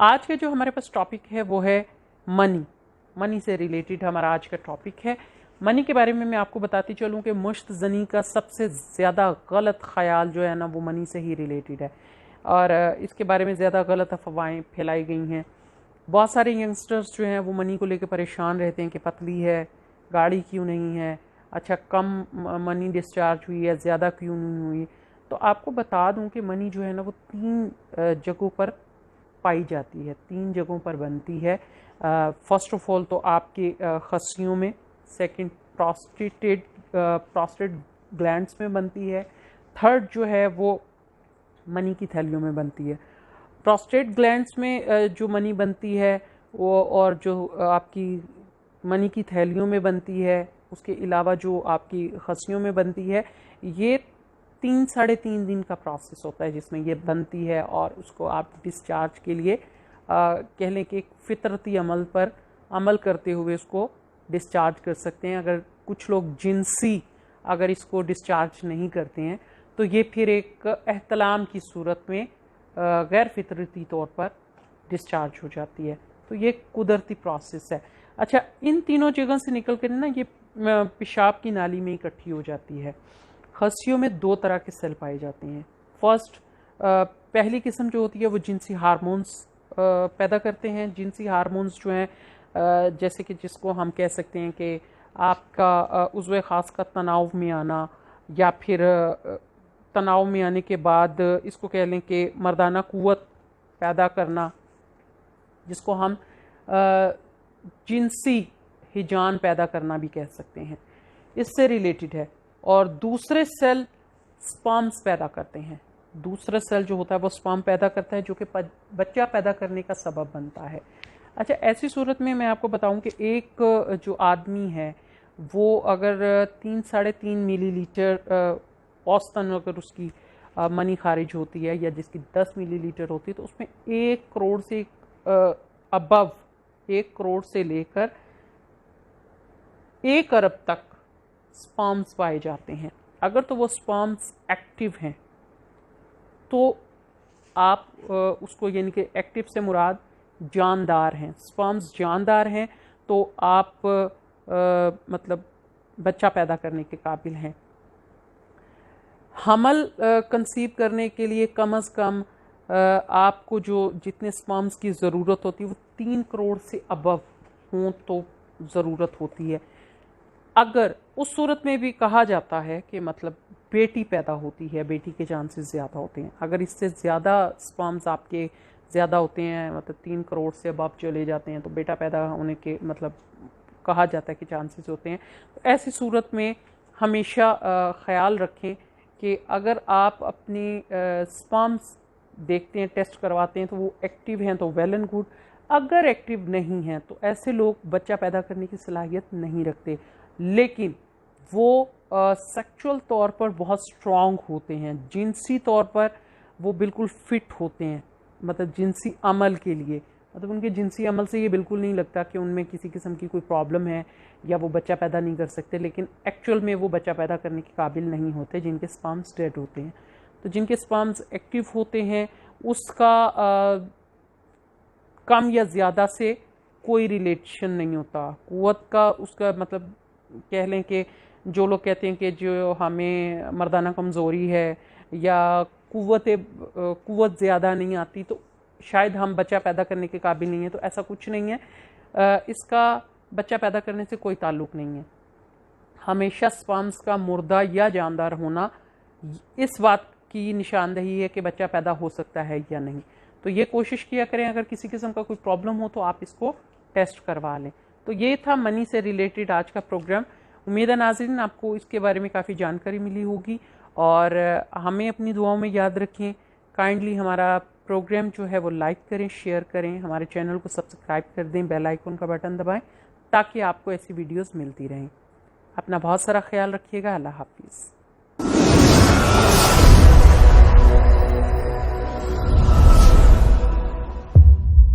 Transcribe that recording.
آج کے جو ہمارے پاس ٹاپک ہے وہ ہے منی سے ریلیٹڈ ہمارا آج کا ٹاپک ہے. منی کے بارے میں آپ کو بتاتی چلوں کہ مشت زنی کا سب سے زیادہ غلط خیال جو ہے نا وہ منی سے ہی ریلیٹڈ ہے، اور اس کے بارے میں زیادہ غلط افواہیں پھیلائی گئی ہیں. بہت سارے ینگسٹرز جو ہیں وہ منی کو لے کے پریشان رہتے ہیں کہ پتلی ہے، گاڑی کیوں نہیں ہے، اچھا کم منی ڈسچارج ہوئی ہے، زیادہ کیوں نہیں ہوئی. تو آپ کو بتا دوں کہ منی جو ہے نا وہ 3 جگہوں پر پائی جاتی ہے، 3 جگہوں پر بنتی ہے. فرسٹ آف آل تو آپ کے خصیوں میں، سیکنڈ پروسٹیٹ گلینڈس میں بنتی ہے، تھرڈ جو ہے وہ منی کی تھیلیوں میں بنتی ہے. پروسٹیٹ گلینڈس میں جو منی بنتی ہے وہ، اور جو آپ کی منی کی تھیلیوں میں بنتی ہے، اس کے علاوہ جو آپ کی خصیوں میں بنتی ہے، یہ 3-3.5 دن کا پروسیس ہوتا ہے جس میں یہ بنتی ہے، اور اس کو آپ ڈسچارج کے لیے کہہ لیں کہ ایک فطرتی عمل پر عمل کرتے ہوئے اس کو ڈسچارج کر سکتے ہیں. اگر کچھ لوگ جنسی اگر اس کو ڈسچارج نہیں کرتے ہیں تو یہ پھر ایک احتلام کی صورت میں غیر فطرتی طور پر ڈسچارج ہو جاتی ہے. تو یہ قدرتی پروسیس ہے. اچھا، ان تینوں جگہ سے نکل کر نا یہ پیشاب کی نالی میں اکٹھی ہو جاتی ہے. خصیوں میں 2 طرح کے سیل پائے جاتے ہیں. فرسٹ، پہلی قسم جو ہوتی ہے وہ جنسی ہارمونز پیدا کرتے ہیں. جنسی ہارمونز جو ہیں جیسے کہ جس کو ہم کہہ سکتے ہیں کہ آپ کا عضو خاص کا تناؤ میں آنا، یا پھر تناؤ میں آنے کے بعد اس کو کہہ لیں کہ مردانہ قوت پیدا کرنا، جس کو ہم جنسی ہیجان پیدا کرنا بھی کہہ سکتے ہیں، اس سے ریلیٹڈ ہے. اور دوسرے سیل سپرمز پیدا کرتے ہیں. دوسرا سیل جو ہوتا ہے وہ سپرم پیدا کرتا ہے جو کہ بچہ پیدا کرنے کا سبب بنتا ہے. اچھا، ایسی صورت میں آپ کو بتاؤں کہ ایک جو آدمی ہے وہ اگر 3-3.5 ملی لیٹر اوسطاً اگر اس کی منی خارج ہوتی ہے، یا جس کی 10 ملی لیٹر ہوتی ہے، تو اس میں 1 کروڑ سے ابو 1 کروڑ سے لے کر 1 ارب تک سپرمز پائے جاتے ہیں. اگر تو وہ سپرمز ایکٹیو ہیں تو آپ اس کو، یعنی کہ ایکٹیو سے مراد جاندار ہیں، سپرمز جاندار ہیں، تو آپ مطلب بچہ پیدا کرنے کے قابل ہیں. حمل کنسیو کرنے کے لیے کم از کم آپ کو جو جتنے سپرمز کی ضرورت ہوتی ہے وہ 3 کروڑ سے ابو ہوں تو ضرورت ہوتی ہے. اگر اس صورت میں بھی کہا جاتا ہے کہ مطلب بیٹی پیدا ہوتی ہے، بیٹی کے چانسز زیادہ ہوتے ہیں. اگر اس سے زیادہ سپرمز آپ کے زیادہ ہوتے ہیں، مطلب 3 کروڑ سے ابو چلے جاتے ہیں، تو بیٹا پیدا ہونے کے مطلب کہا جاتا ہے کہ چانسز ہوتے ہیں. تو ایسی صورت میں ہمیشہ خیال رکھیں کہ اگر آپ اپنی سپرمز دیکھتے ہیں، ٹیسٹ کرواتے ہیں، تو وہ ایکٹیو ہیں تو ویل اینڈ گڈ. اگر ایکٹیو نہیں ہیں تو ایسے لوگ بچہ پیدا کرنے کی صلاحیت نہیں رکھتے، لیکن وہ سیکچول طور پر بہت سٹرونگ ہوتے ہیں، جنسی طور پر وہ بالکل فٹ ہوتے ہیں، مطلب جنسی عمل کے لیے، مطلب ان کے جنسی عمل سے یہ بالکل نہیں لگتا کہ ان میں کسی قسم کی کوئی پرابلم ہے یا وہ بچہ پیدا نہیں کر سکتے، لیکن ایکچوئل میں وہ بچہ پیدا کرنے کے قابل نہیں ہوتے جن کے سپرمز ڈیڈ ہوتے ہیں. تو جن کے سپرمز ایکٹیو ہوتے ہیں اس کا کم یا زیادہ سے کوئی ریلیشن نہیں ہوتا. قوت کا اس کا مطلب کہہ لیں کہ جو لوگ کہتے ہیں کہ جو ہمیں مردانہ کمزوری ہے یا قوت زیادہ نہیں آتی تو شاید ہم بچہ پیدا کرنے کے قابل نہیں ہیں، تو ایسا کچھ نہیں ہے. اس کا بچہ پیدا کرنے سے کوئی تعلق نہیں ہے. ہمیشہ سپرمز کا مردہ یا جاندار ہونا اس بات کی نشاندہی ہے کہ بچہ پیدا ہو سکتا ہے یا نہیں. تو یہ کوشش کیا کریں اگر کسی قسم کا کوئی پرابلم ہو تو آپ اس کو ٹیسٹ کروا لیں. تو یہ تھا منی سے ریلیٹڈ آج کا پروگرام. امید ہے ناظرین آپ کو اس کے بارے میں کافی جانکاری ملی ہوگی، اور ہمیں اپنی دعاؤں میں یاد رکھیں. کائنڈلی ہمارا پروگرام جو ہے وہ لائک کریں، شیئر کریں، ہمارے چینل کو سبسکرائب کر دیں، بیل آئیکن کا بٹن دبائیں تاکہ آپ کو ایسی ویڈیوز ملتی رہیں. اپنا بہت سارا خیال رکھیے گا. اللہ حافظ.